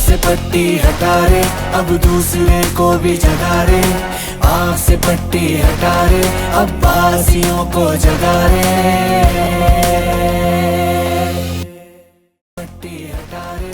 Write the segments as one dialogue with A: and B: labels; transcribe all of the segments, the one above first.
A: से पट्टी हटा रे, अब दूसरे को भी जगा रे, आँख से पट्टी हटा रे, अब बासियों को जगा रे, पट्टी हटा रे।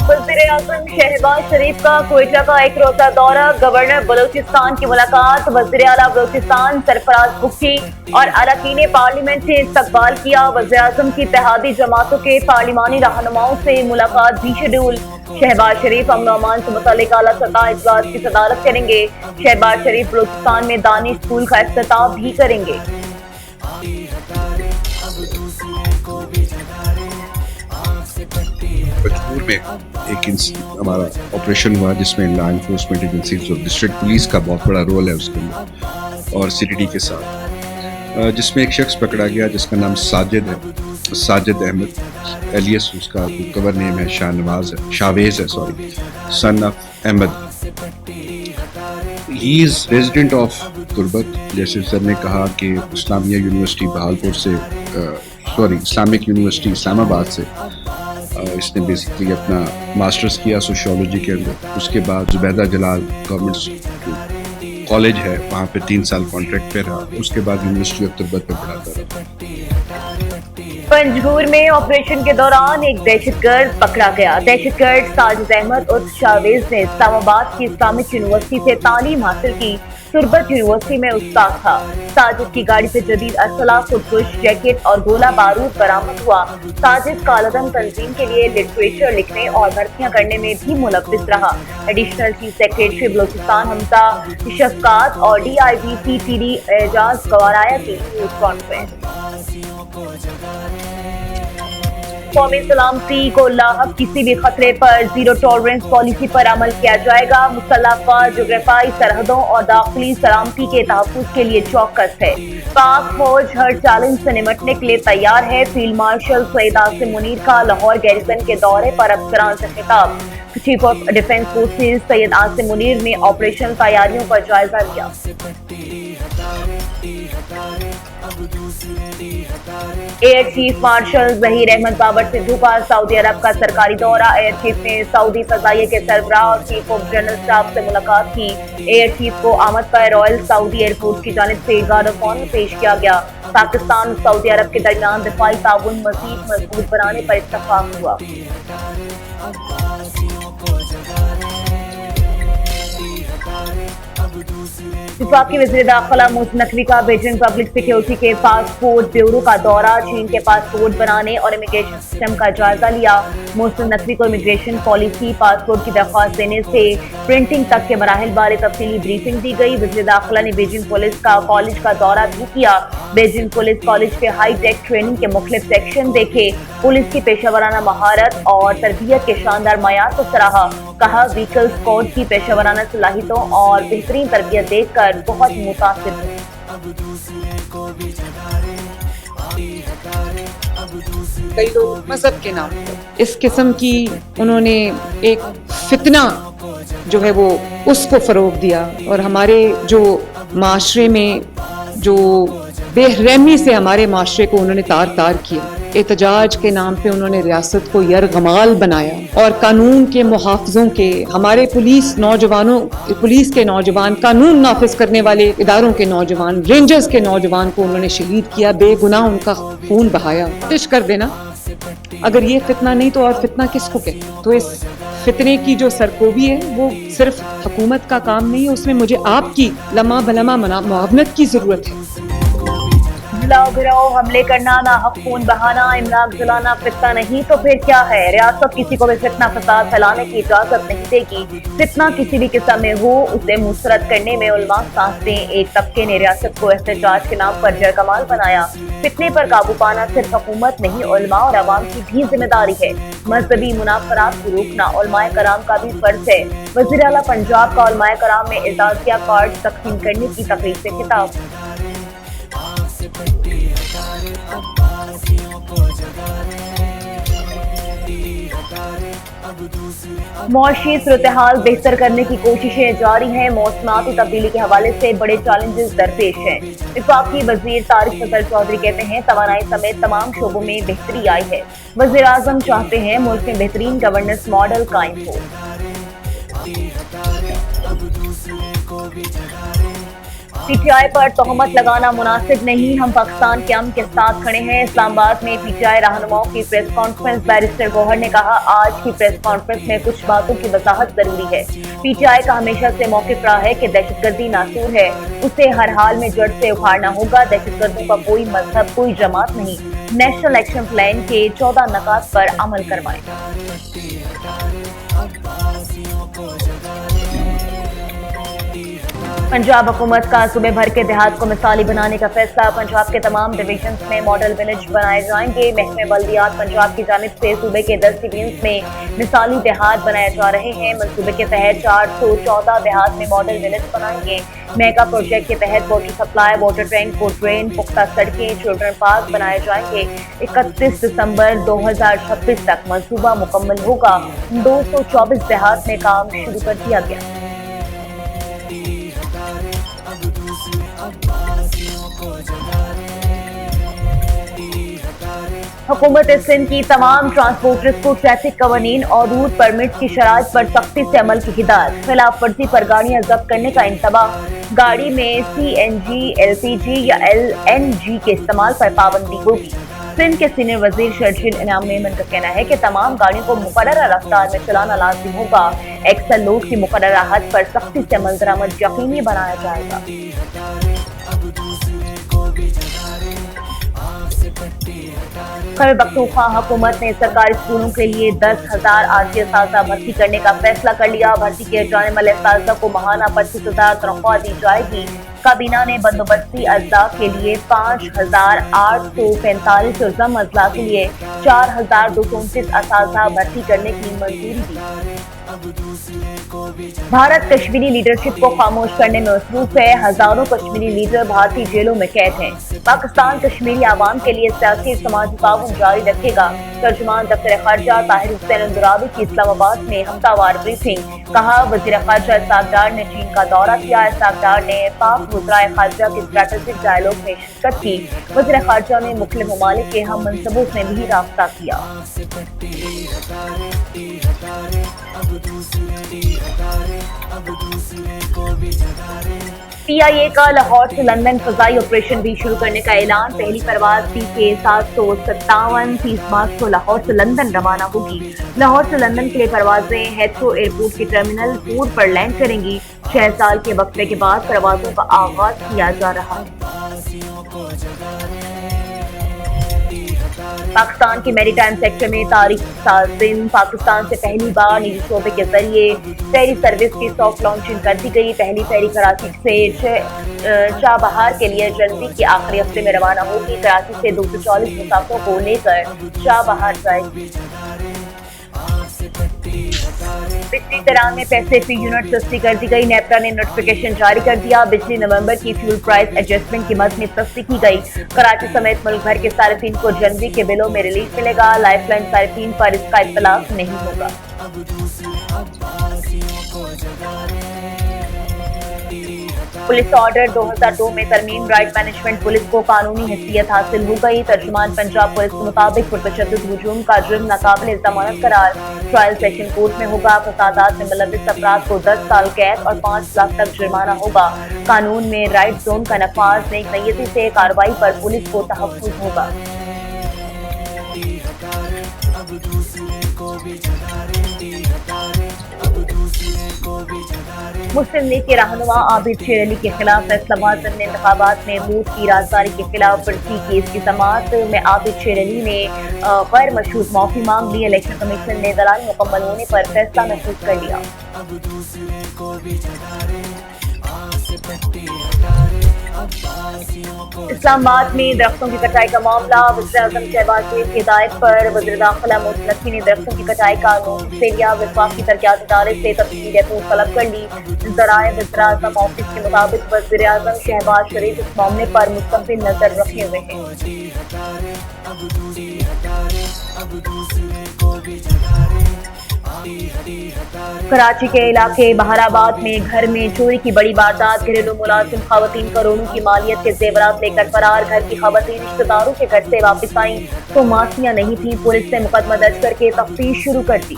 B: वज़ीर-ए-आज़म शहबाज शरीफ का क्वेटा का एक रोज़ा दौरा, गवर्नर बलूचिस्तान की मुलाकात, वज़ीर-ए-आला बलूचिस्तान सरफराज बुख्ती और अरकान पार्लियामेंट से इस्तकबाल किया। वज़ीर-ए-आज़म की इत्तेहादी जमातों के पार्लिमानी रहनुमाओं से मुलाकात भी शेड्यूल। शहबाज शरीफ अमन और अमान से मुतालिक आला सतह इजलास की सदारत करेंगे। शहबाज शरीफ बलूचिस्तान में दानिश स्कूल का इफ्तिताह भी करेंगे।
C: पचमूर में एक हमारा ऑपरेशन हुआ जिसमें लॉ एनफोर्समेंट एजेंसीज और डिस्ट्रिक्ट पुलिस का बहुत बड़ा रोल है उसके अंदर, और सीटीडी के साथ, जिसमें एक शख्स पकड़ा गया जिसका नाम साजिद अहमद एलियस, उसका कवर नेम है शावेज है, son of Ahmed. He is resident of Turbat. जैसे सर ने कहा कि इस्लामिया यूनिवर्सिटी बहालपुर से इस्लामिक यूनिवर्सिटी इस्लामाबाद से इसने बेसिकली अपना मास्टर्स किया सोशियोलॉजी के अंदर। उसके बाद जुबैदा जलाल गवर्नमेंट कॉलेज है, वहाँ पे 3 साल कॉन्ट्रैक्ट पे रहा। उसके बाद यूनिवर्सिटी ऑफ तुर्बत में पढ़ाता रहा।
B: पंजगुर में ऑपरेशन के दौरान एक दहशतगर्द पकड़ा गया। दहशतगर्द साजिद अहमद उर्फ शावेज ने इस्लामाबाद की इस्लामिक यूनिवर्सिटी से तालीम हासिल की। तुर्बत यूनिवर्सिटी में उस्ताद था। साजिद की गाड़ी से जदीद असला, खुदकुश जैकेट और गोला बारूद बरामद हुआ। साजिद कालाधन तंजीम के लिए लिटरेचर लिखने और भर्तियां करने में भी मुलव्विस रहा। Additional chief secretary Balochistan Hamza Shafqat और DIBCTD एजाज गवाराया की न्यूज कॉन्फ्रेंस। कौमी सलामती को लाहक किसी भी खतरे पर जीरो टॉलरेंस पॉलिसी पर अमल किया जाएगा। मुसल्लह जोग्राफाई सरहदों और दाखिली सलामती के तहफ़्फ़ुज़ के लिए चौकस है। पाक फौज हर चैलेंज से निपटने के लिए तैयार है। फील्ड मार्शल सैयद आसिम मुनीर का लाहौर गैरिसन के दौरे पर अफसरान से खिताब। Chief of defence forces Syed Asim Munir ने ऑपरेशन तैयारियों का जायजा लिया। Air chief marshal Zaheer Ahmed Babar Sidhu का सऊदी अरब का सरकारी दौरा। एयर चीफ ने सऊदी फजाइये के सरबराह और चीफ ऑफ जनरल स्टाफ से मुलाकात की। एयर चीफ को आमद पर रॉयल सऊदी एयरफोर्स की जानिब से गार्ड ऑफ ऑनर पेश किया गया। पाकिस्तान और सऊदी अरब के दरमियान दिफाई ताउन मज़ीद मजबूत बनाने पर इत्तफाक हुआ। वफाकी वज़ीर दाखिला मोहसिन नकवी का बीजिंग पब्लिक सिक्योरिटी के पासपोर्ट ब्यूरो का दौरा। चीन के पासपोर्ट बनाने और इमिग्रेशन सिस्टम का जायजा लिया। मोहसिन नकवी को इमिग्रेशन पॉलिसी, पासपोर्ट की दरख्वास्त देने से प्रिंटिंग तक के मराहिल बारे तफसीली ब्रीफिंग दी गई। वज़ीर दाखिला ने बीजिंग पुलिस का कॉलेज का दौरा भी किया। बीजिंग पुलिस कॉलेज के हाई टेक ट्रेनिंग के मुख्तलिफ सेक्शन देखे। पुलिस की पेशावराना महारत और तरबियत के शानदार मयार को सराहा। कहा व्हीकल स्क्वाड की पेशावराना सलाहियतों और बेहतरीन तरबियत देखकर बहुत मुतासिर हूं।
D: कई लोग मजहब के नाम पर इस किस्म की उन्होंने एक फितना जो है वो उसको फरोग दिया, और हमारे जो माशरे में जो बेरहमी से हमारे माशरे को उन्होंने तार तार किया। एहतजाज के नाम पे उन्होंने रियासत को यरगमाल बनाया और कानून के मुहाफ़िज़ों के, हमारे पुलिस के नौजवान, कानून नाफिज करने वाले इदारों के नौजवान, रेंजर्स के नौजवान को उन्होंने शहीद किया, बेगुनाह उनका खून बहाया। कोशिश कर देना, अगर ये फितना नहीं तो और फितना किसको कहते। तो इस फितने की जो सरकोबी है वो सिर्फ हुकूमत का काम नहीं है, उसमें मुझे आपकी लम्हा भलमा मुआवनत की ज़रूरत है।
B: गिराओ हमले करना, नाहक खून बहाना, इमलाक जलाना फितना नहीं तो फिर क्या है। रियासत किसी को भी फितना फसाद फैलाने की इजाजत नहीं देगी। फितना किसी भी किस्म में हो उसे मुस्तरद करने में उलमा साथ दें। एक तबके ने रियासत को एहतजाज के नाम पर जयकमाल बनाया। फितने पर काबू पाना सिर्फ हुकूमत नहीं, उलमा और अवाम की भी जिम्मेदारी है। मजहबी मुनाफरात को रोकना उलमाए कराम का भी फर्ज है। वज़ीर आला पंजाब का उलमाए कराम में एजाजिया कार्ड तकसीम करने की तकरीर से खिताब। मौशी सूरत-ए-हाल बेहतर करने की कोशिशें जारी हैं। मौसमाती तब्दीली के हवाले से बड़े चैलेंजेस दरपेश हैं। वफाकी वजीर तारिक फजल चौधरी कहते हैं तवानाई समेत तमाम शोबों में बेहतरी आई है। वज़ीर आज़म चाहते हैं मुल्क में बेहतरीन गवर्नेंस मॉडल कायम हो। PTI पर तोहमत लगाना मुनासिब नहीं, हम पाकिस्तान के अमन के साथ खड़े हैं। इस्लामाबाद में PTI रहनुमाओं की प्रेस कॉन्फ्रेंस। बैरिस्टर गौहर ने कहा, आज की प्रेस कॉन्फ्रेंस में कुछ बातों की वजाहत जरूरी है। PTI का हमेशा से मौक़िफ़ रहा है कि दहशतगर्दी नासूर है, उसे हर हाल में जड़ से उखाड़ना होगा। दहशतगर्दों का कोई मजहब, कोई जमात नहीं। नेशनल एक्शन प्लान के 14 नकात पर अमल करवाएं। पंजाब हुकूमत का सूबे भर के देहात को मिसाली बनाने का फैसला। पंजाब के तमाम डिवीजन में मॉडल विलेज बनाए जाएंगे। महकमे बल्दियात पंजाब की जानिब से सूबे के 10 डिवीजन में मिसाली देहात बनाए जा रहे हैं। मंसूबे के तहत 414 देहात में मॉडल विलेज बनाएंगे। मेगा प्रोजेक्ट के तहत water supply, water tank, food drain, पुख्ता सड़कें, चिल्ड्रन पार्क बनाए जाएंगे। 31 दिसंबर 2026 तक मंसूबा मुकम्मल होगा। 224 देहात में काम शुरू कर दिया गया। हुकूमत सिंध की तमाम ट्रांसपोर्टर्स को ट्रैफिक कवानीन और रूट परमिट की शराइत पर सख्ती से अमल की हिदायत। खिलाफ वर्जी पर गाड़ियां जब्त करने का इंतबाह। गाड़ी में CNG, LPG या LNG के इस्तेमाल पर पाबंदी होगी। सिंध के सीनियर वजीर शर्जील इनाम मेमन का कहना है कि तमाम गाड़ियों को मुकर्ररा रफ्तार में चलाना लाजिम होगा। एक्सल लोड की मुकर्ररा हद पर सख्ती से अमल दरामद यकीनी बनाया जाएगा। खैबर पख्तूनख्वा हुकूमत ने सरकारी स्कूलों के लिए 10,000 आरजी असातिज़ा भर्ती करने का फैसला कर लिया। भर्ती किए जाने वाले असातिज़ा को माहाना 25,000 तनख्वाह दी जाएगी। काबीना ने बंदोबस्ती अजला के लिए 5,845 और जम अजला के लिए 4,229 असातिज़ा भर्ती करने की मंजूरी दी। भारत कश्मीरी लीडरशिप को खामोश करने में मसरूफ है। हजारों कश्मीरी लीडर भारतीय जेलों में कैद हैं। पाकिस्तान कश्मीरी आवाम के लिए सियासी समाजी ताउन जारी रखेगा। तर्जुमान दफ्तर खारजा ताहिर हुसैन अंदुरावी की इस्लामाबाद में हफ्तावार ब्रीफिंग। कहा, वज़ीर खारजा इसाक डार ने चीन का दौरा किया। इसाक डार ने पाक वज़राए खारजा के स्ट्रेटेजिक डायलॉग में शिरकत की। वज़ीर खारजा ने मुख्तलिफ ममालिक के हम मनसबों से भी राब्ता किया। PIA का लाहौर से लंदन फजाई ऑपरेशन भी शुरू करने का ऐलान। पहली परवाज PK 757 30 मार्च को लाहौर से लंदन रवाना होगी। लाहौर से लंदन के लिए परवाजें हेथ्रो एयरपोर्ट के टर्मिनल 4 पर लैंड करेंगी। 6 साल के वक्फे के बाद परवाजों का आगाज किया जा रहा है। पाकिस्तान के मैरीटाइम सेक्टर में तारीख दिन पाकिस्तान से पहली बार निजी शोबे के जरिए फेरी सर्विस की सॉफ्ट लॉन्चिंग कर दी गई। पहली फेरी कराची से चाबहार के लिए जनवरी के आखिरी हफ्ते में रवाना होगी। कराची से 240 मुसाफिरों को लेकर चाबहार जाएगी। बिजली दरान में पैसे फी यूनिट सस्ती कर दी गई। नेपरा ने नोटिफिकेशन जारी कर दिया। बिजली नवंबर की फ्यूल प्राइस एडजस्टमेंट की मद में सस्ती की गई। कराची समेत मुल्क भर के सारिफीन को जनवरी के बिलों में रिलीफ मिलेगा। लाइफलाइन सारिफीन पर इसका इत्तलाक नहीं होगा। पुलिस ऑर्डर 2002 में तरमीम। राइट मैनेजमेंट पुलिस को कानूनी हैसियत हासिल हो गई। तर्जुमान पंजाब पुलिस के मुताबिक पुरतशद्दुद हुजूम का जुर्म नाकाबिल जमानत करार। ट्रायल सेशन कोर्ट में होगा। फसादात में मुलव्विस अफराद को 10 साल कैद और 5 लाख तक जुर्माना होगा। कानून में राइट जोन का नफाज नेक नीयती से कार्रवाई पर पुलिस को तहफ्फुज होगा। मुस्लिम लीग के रहनुमा आबिद शेर अली के खिलाफ फैसलाबाद ज़िमनी इंतखाबात में वोट की राजदारी के खिलाफ बढ़ती केस की समाअत में आबिद शेर अली ने गैर मशरूत माफी मांग ली। इलेक्शन कमीशन ने दलाली मुकम्मल होने पर फैसला महफूज कर लिया। इस्लामाबाद में दरख्तों की कटाई का मामला। वज़ीर-ए-आज़म शहबाज शरीफ की हिदायत पर वज़ीर दाखिला मोहसिन नकवी ने दरख्तों की कटाई का नोटिस दे दिया। वफाकी तरक्यात इदारे से तफसीली रिपोर्ट तलब कर ली। ज़राए वज़ीर-ए-आज़म ऑफिस के मुताबिक वज़ीर-ए-आज़म शहबाज शरीफ इस मामले पर मुस्तकिल नजर रखे हुए हैं। कराची के इलाके बहाराबाद में घर में चोरी की बड़ी वारदात। घरेलू मुलाजिम खवातीन करोड़ों की मालियत के जेवरात लेकर फरार। घर की खवातीन रिश्तेदारों के घर से वापस आईं तो मासियां नहीं थी। पुलिस ने मुकदमा दर्ज करके तफ्तीश शुरू कर दी।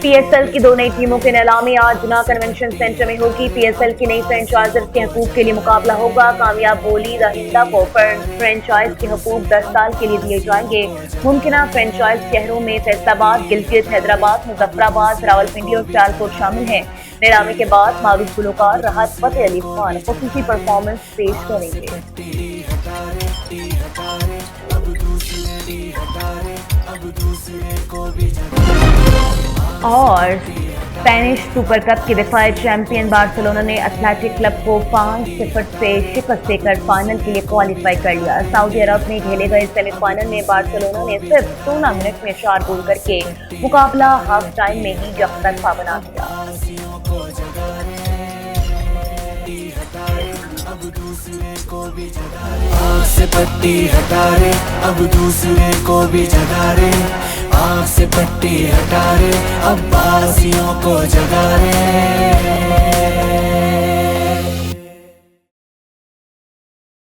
B: PSL की 2 नई टीमों की नीलामी आज जुना कन्वेंशन सेंटर में होगी। PSL की नई फ्रेंचाइजर्स के हकूक के लिए मुकाबला होगा। कामयाब बोली रहिंदा को फ्रेंचाइज के हकूक 10 साल के लिए दिए जाएंगे। मुमकिना फ्रेंचाइज शहरों में फैसलाबाद, गिलगित, हैदराबाद, मुजफ्फराबाद, रावलपिंडी और सियालकोट शामिल हैं। नीलामी के बाद मारूफ गुलकार राहत फतेह अली खान खुसूसी परफॉर्मेंस पेश करेंगे। और स्पेनिश सुपर कप के दिफाई चैंपियन बार्सिलोना ने एथलेटिक क्लब को 5-0 से शिकस्त देकर फाइनल के लिए क्वालिफाई कर लिया। सऊदी अरब में खेले गए सेमीफाइनल में बार्सिलोना ने सिर्फ 16 मिनट में 4 गोल करके मुकाबला हाफ टाइम में ही यकतरफा बना दिया।
A: आँख से पट्टी हटा रे, अब दूसरे को भी जगा रे। आँख से पट्टी हटा रे, अब बासियों को जगा रे।